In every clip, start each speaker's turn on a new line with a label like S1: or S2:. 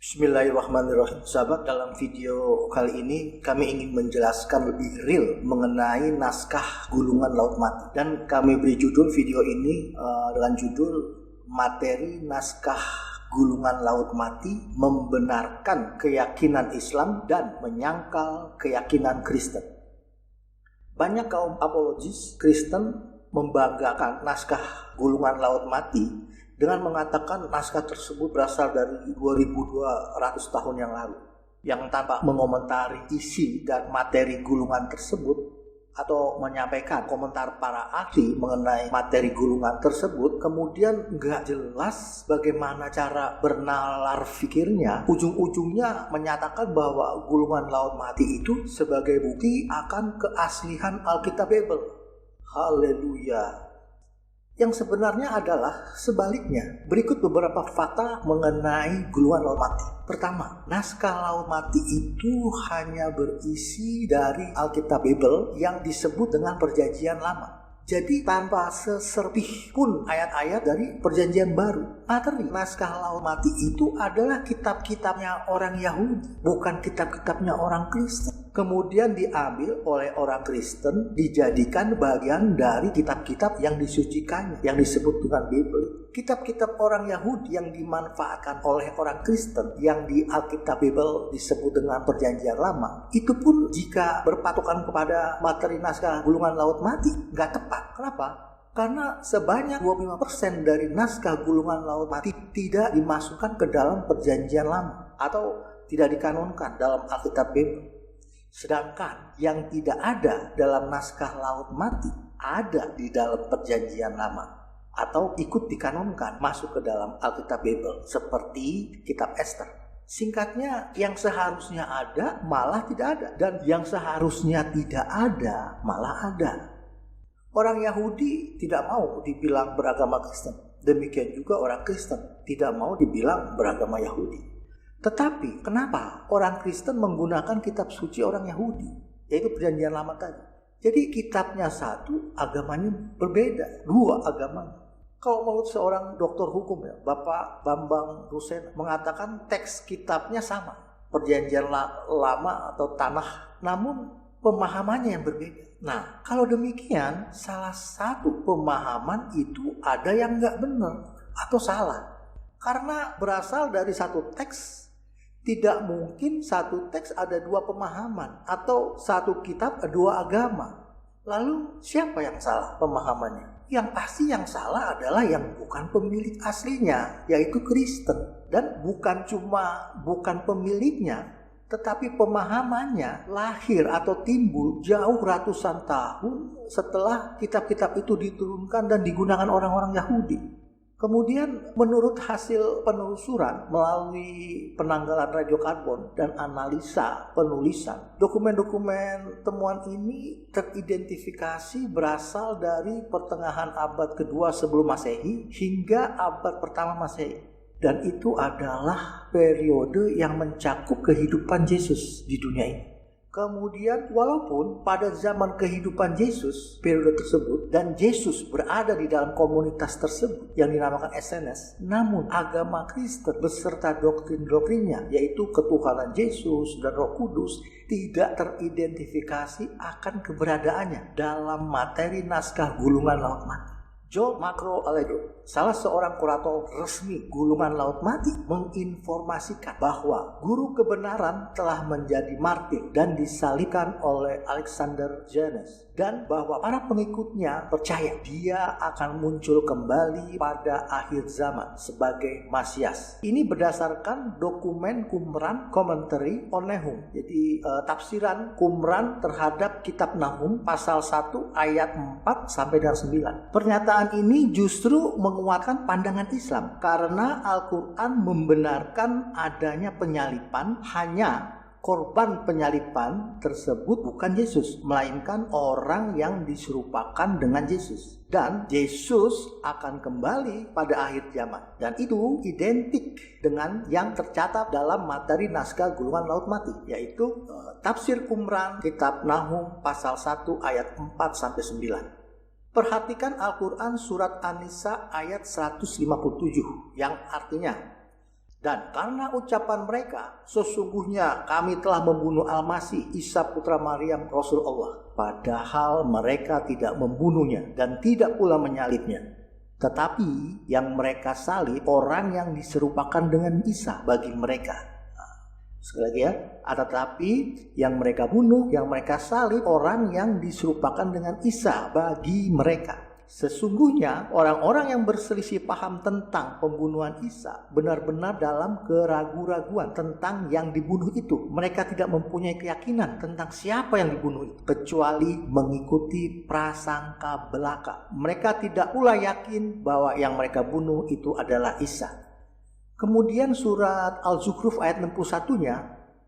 S1: Bismillahirrahmanirrahim. Sahabat, dalam video kali ini kami ingin menjelaskan lebih real mengenai naskah Gulungan Laut Mati. Dan kami beri judul video ini dengan judul Materi Naskah Gulungan Laut Mati Membenarkan Keyakinan Islam dan Menyangkal Keyakinan Kristen. Banyak kaum apologis Kristen membanggakan naskah Gulungan Laut Mati dengan mengatakan naskah tersebut berasal dari 2200 tahun yang lalu, yang tanpa mengomentari isi dan materi gulungan tersebut atau menyampaikan komentar para ahli mengenai materi gulungan tersebut, kemudian nggak jelas bagaimana cara bernalar pikirnya. Ujung-ujungnya menyatakan bahwa Gulungan Laut Mati itu sebagai bukti akan keaslian Alkitab Bible. Haleluya. Yang sebenarnya adalah sebaliknya. Berikut beberapa fakta mengenai Gulungan Laut Mati. Pertama, naskah Laut Mati itu hanya berisi dari Alkitab Bible yang disebut dengan Perjanjian Lama. Jadi tanpa seserpih pun ayat-ayat dari Perjanjian Baru. Materi naskah Laut Mati itu adalah kitab-kitabnya orang Yahudi, bukan kitab-kitabnya orang Kristen. Kemudian diambil oleh orang Kristen, dijadikan bagian dari kitab-kitab yang disucikannya, yang disebut dengan Bible. Kitab-kitab orang Yahudi yang dimanfaatkan oleh orang Kristen, yang di Alkitab Bible disebut dengan Perjanjian Lama, itu pun jika berpatokan kepada materi naskah Gulungan Laut Mati, nggak tepat. Kenapa? Karena sebanyak 25% dari naskah Gulungan Laut Mati tidak dimasukkan ke dalam Perjanjian Lama atau tidak dikanonkan dalam Alkitab Bible. Sedangkan yang tidak ada dalam naskah Laut Mati ada di dalam Perjanjian Lama atau ikut dikanonkan masuk ke dalam Alkitab Bible seperti kitab Ester. Singkatnya, yang seharusnya ada malah tidak ada, dan yang seharusnya tidak ada malah ada. Orang Yahudi tidak mau dibilang beragama Kristen. Demikian juga orang Kristen tidak mau dibilang beragama Yahudi. Tetapi kenapa orang Kristen menggunakan kitab suci orang Yahudi, yaitu Perjanjian Lama tadi? Jadi kitabnya satu, agamanya berbeda, dua agamanya. Kalau menurut seorang doktor hukum ya, Bapak Bambang Rusena mengatakan teks kitabnya sama, Perjanjian Lama atau Tanah, namun pemahamannya yang berbeda. Nah, kalau demikian, salah satu pemahaman itu ada yang nggak benar atau salah. Karena berasal dari satu teks, tidak mungkin satu teks ada dua pemahaman atau satu kitab dua agama. Lalu siapa yang salah pemahamannya? Yang pasti yang salah adalah yang bukan pemilik aslinya, yaitu Kristen. Dan bukan pemiliknya, tetapi pemahamannya lahir atau timbul jauh ratusan tahun setelah kitab-kitab itu diturunkan dan digunakan orang-orang Yahudi. Kemudian menurut hasil penelusuran melalui penanggalan radiokarbon dan analisa penulisan, dokumen-dokumen temuan ini teridentifikasi berasal dari pertengahan abad kedua sebelum Masehi hingga abad pertama Masehi. Dan itu adalah periode yang mencakup kehidupan Yesus di dunia ini. Kemudian walaupun pada zaman kehidupan Yesus periode tersebut dan Yesus berada di dalam komunitas tersebut yang dinamakan SNS, namun agama Kristen beserta doktrin-doktrinnya yaitu ketuhanan Yesus dan Roh Kudus tidak teridentifikasi akan keberadaannya dalam materi naskah Gulungan Laut Mati. John Macro Allegro, salah seorang kurator resmi Gulungan Laut Mati, menginformasikan bahwa guru kebenaran telah menjadi martir dan disalibkan oleh Alexander Jannes, dan bahwa para pengikutnya percaya dia akan muncul kembali pada akhir zaman sebagai Masias. Ini berdasarkan dokumen Qumran Commentary on Nahum, jadi tafsiran Qumran terhadap kitab Nahum pasal 1 ayat 4 sampai dengan 9. Pernyataan ini justru menguatkan pandangan Islam karena Al-Quran membenarkan adanya penyalipan, hanya korban penyalipan tersebut bukan Yesus, melainkan orang yang diserupakan dengan Yesus. Dan Yesus akan kembali pada akhir zaman. Dan itu identik dengan yang tercatat dalam materi naskah Gulungan Laut Mati, yaitu tafsir Qumran, kitab Nahum pasal 1 ayat 4 sampai 9. Perhatikan Al-Quran surat An-Nisa ayat 157 yang artinya, Dan karena ucapan mereka, sesungguhnya kami telah membunuh Al-Masih, Isa putra Maryam, Rasul Allah. Padahal mereka tidak membunuhnya dan tidak pula menyalibnya. Tetapi yang mereka salib orang yang diserupakan dengan Isa bagi mereka. Sekali lagi ya, tetapi yang mereka bunuh, yang mereka salib orang yang diserupakan dengan Isa bagi mereka. Sesungguhnya orang-orang yang berselisih paham tentang pembunuhan Isa benar-benar dalam keraguan-raguan tentang yang dibunuh itu. Mereka tidak mempunyai keyakinan tentang siapa yang dibunuh itu, kecuali mengikuti prasangka belaka. Mereka tidak pula yakin bahwa yang mereka bunuh itu adalah Isa. Kemudian surat Al-Zukhruf ayat 61-nya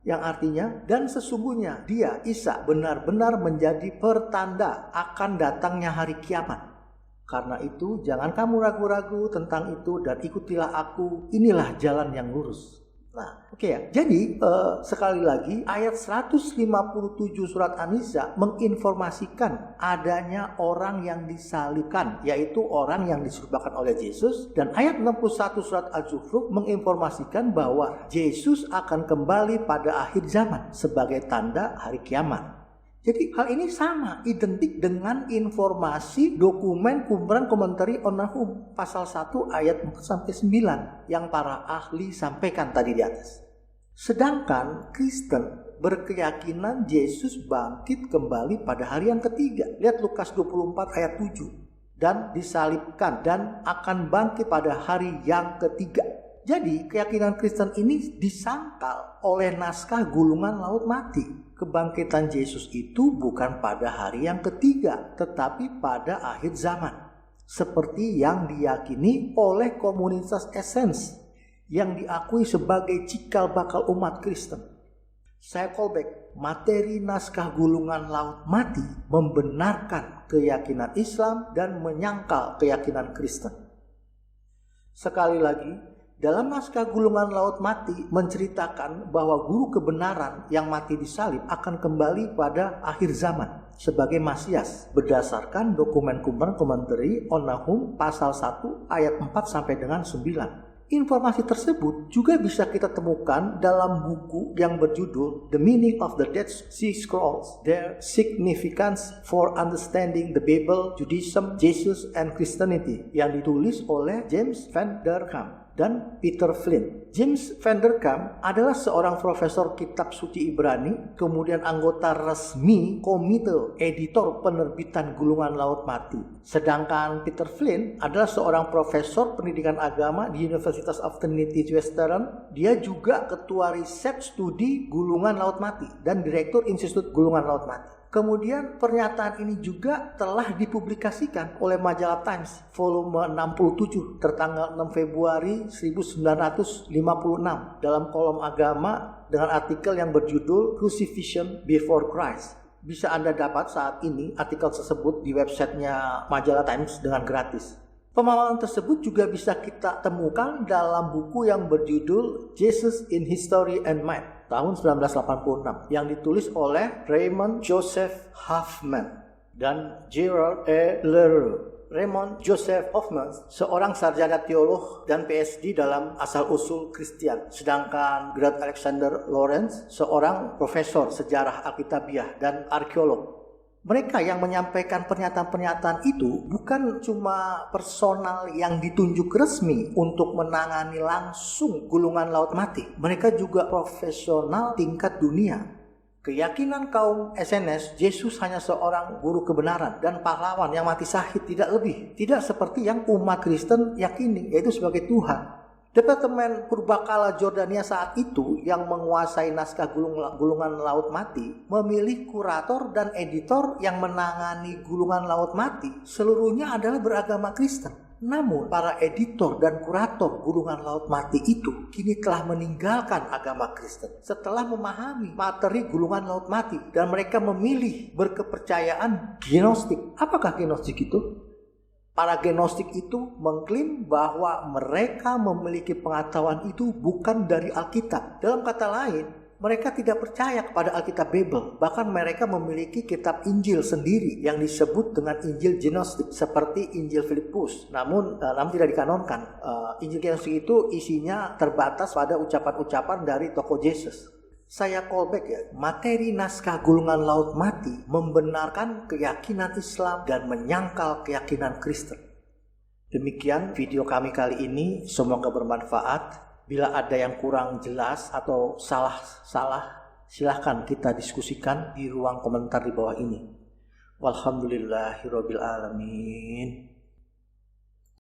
S1: yang artinya, dan sesungguhnya dia, Isa, benar-benar menjadi pertanda akan datangnya hari kiamat. Karena itu jangan kamu ragu-ragu tentang itu dan ikutilah aku, inilah jalan yang lurus. Nah, oke ya. Jadi sekali lagi ayat 157 surat An-Nisa menginformasikan adanya orang yang disalibkan, yaitu orang yang diserupakan oleh Yesus. Dan ayat 61 surat Al-Zukhruf menginformasikan bahwa Yesus akan kembali pada akhir zaman sebagai tanda hari kiamat. Jadi hal ini sama, identik dengan informasi dokumen Qumran Commentary on Nahum pasal 1 ayat 4-9 yang para ahli sampaikan tadi di atas. Sedangkan Kristen berkeyakinan Yesus bangkit kembali pada hari yang ketiga. Lihat Lukas 24 ayat 7. Dan disalibkan dan akan bangkit pada hari yang ketiga. Jadi keyakinan Kristen ini disangkal oleh naskah gulungan laut mati. Kebangkitan Yesus itu bukan pada hari yang ketiga, tetapi pada akhir zaman. Seperti yang diyakini oleh komunitas Essence yang diakui sebagai cikal bakal umat Kristen. Saya callback, materi naskah gulungan laut mati membenarkan keyakinan Islam dan menyangkal keyakinan Kristen. Sekali lagi, dalam naskah gulungan laut mati menceritakan bahwa guru kebenaran yang mati disalib akan kembali pada akhir zaman sebagai Masias berdasarkan dokumen Qumran Commentary on Nahum pasal 1 ayat 4 sampai dengan 9. Informasi tersebut juga bisa kita temukan dalam buku yang berjudul The Meaning of the Dead Sea Scrolls, Their Significance for Understanding the Bible, Judaism, Jesus, and Christianity yang ditulis oleh James Van der Kam dan Peter Flynn. James Van der Kam adalah seorang profesor kitab suci Ibrani, kemudian anggota resmi komite editor penerbitan Gulungan Laut Mati. Sedangkan Peter Flynn adalah seorang profesor pendidikan agama di University of Trinity Western. Dia juga ketua riset studi Gulungan Laut Mati dan direktur Institut Gulungan Laut Mati. Kemudian pernyataan ini juga telah dipublikasikan oleh majalah Times volume 67 tertanggal 6 Februari 1956 dalam kolom agama dengan artikel yang berjudul Crucifixion Before Christ. Bisa Anda dapat saat ini artikel tersebut di websitenya majalah Times dengan gratis. Pemahaman tersebut juga bisa kita temukan dalam buku yang berjudul Jesus in History and Mind tahun 1986 yang ditulis oleh Raymond Joseph Huffman dan Gerald E. Leroux. Raymond Joseph Huffman seorang sarjana teolog dan PhD dalam asal-usul Kristen, sedangkan Grant Alexander Lawrence seorang profesor sejarah Alkitabiah dan arkeolog. Mereka yang menyampaikan pernyataan-pernyataan itu bukan cuma personal yang ditunjuk resmi untuk menangani langsung gulungan laut mati. Mereka juga profesional tingkat dunia. Keyakinan kaum SNS, Yesus hanya seorang guru kebenaran dan pahlawan yang mati syahid, tidak lebih. Tidak seperti yang umat Kristen yakini, yaitu sebagai Tuhan. Departemen Purbakala Jordania saat itu yang menguasai naskah gulungan laut mati memilih kurator dan editor yang menangani gulungan laut mati seluruhnya adalah beragama Kristen. Namun para editor dan kurator gulungan laut mati itu kini telah meninggalkan agama Kristen setelah memahami materi gulungan laut mati dan mereka memilih berkepercayaan Gnostik. Apakah Gnostik itu? Para Gnostik itu mengklaim bahwa mereka memiliki pengetahuan itu bukan dari Alkitab. Dalam kata lain, Mereka tidak percaya kepada Alkitab Bible. Bahkan mereka memiliki kitab Injil sendiri yang disebut dengan Injil Gnostik seperti Injil Filipus. Namun tidak dikanonkan. Injil Gnostik itu isinya terbatas pada ucapan-ucapan dari tokoh Yesus. Saya callback ya, materi naskah Gulungan Laut Mati membenarkan keyakinan Islam dan menyangkal keyakinan Kristen. Demikian video kami kali ini, semoga bermanfaat. Bila ada yang kurang jelas atau salah, silahkan kita diskusikan di ruang komentar di bawah ini. Walhamdulillahirabbil alamin.